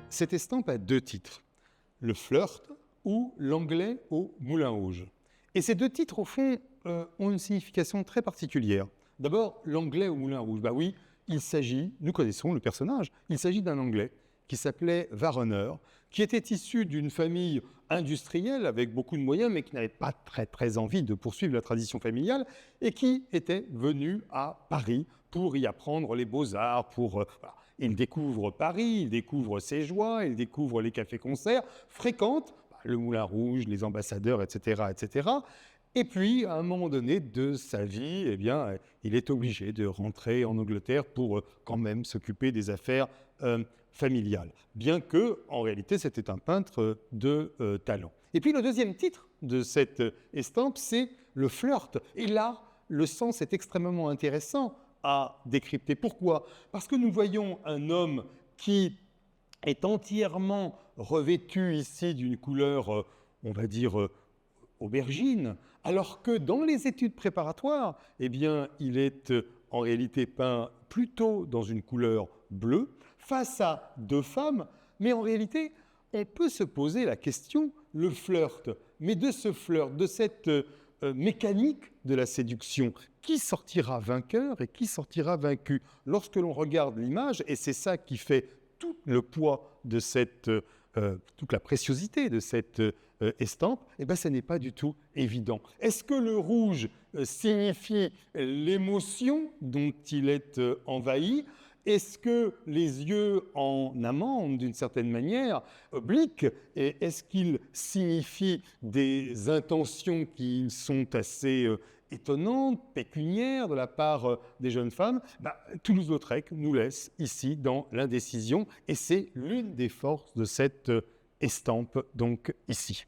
Cette estampe a deux titres, le flirt ou l'anglais au moulin rouge. Et ces deux titres, au fond, ont une signification très particulière. D'abord, l'anglais au moulin rouge. Bah oui, nous connaissons le personnage, il s'agit d'un anglais qui s'appelait Varronner, qui était issu d'une famille industrielle avec beaucoup de moyens, mais qui n'avait pas très envie de poursuivre la tradition familiale, et qui était venu à Paris pour y apprendre les beaux-arts, voilà. Il découvre Paris, il découvre ses joies, il découvre les cafés-concerts, fréquente le Moulin Rouge, les ambassadeurs, etc., etc. Et puis, à un moment donné de sa vie, eh bien, il est obligé de rentrer en Angleterre pour quand même s'occuper des affaires familiales. Bien que, en réalité, c'était un peintre de talent. Et puis, le deuxième titre de cette estampe, c'est le flirt. Et là, le sens est extrêmement intéressant à décrypter. Pourquoi? Parce que nous voyons un homme qui est entièrement revêtu ici d'une couleur, on va dire, aubergine, alors que dans les études préparatoires, eh bien, il est en réalité peint plutôt dans une couleur bleue, face à deux femmes, mais en réalité, on peut se poser la question, le flirt, mais de ce flirt, de cette mécanique de la séduction, qui sortira vainqueur et qui sortira vaincu? Lorsque l'on regarde l'image, et c'est ça qui fait tout le poids de toute la préciosité de cette estampe, eh bien, ce n'est pas du tout évident. Est-ce que le rouge signifie l'émotion dont il est envahi? Est-ce que les yeux en amande, d'une certaine manière, obliques, est-ce qu'ils signifient des intentions qui sont assez étonnantes, pécuniaires de la part des jeunes femmes? Toulouse-Lautrec nous laisse ici dans l'indécision, et c'est l'une des forces de cette estampe, donc ici.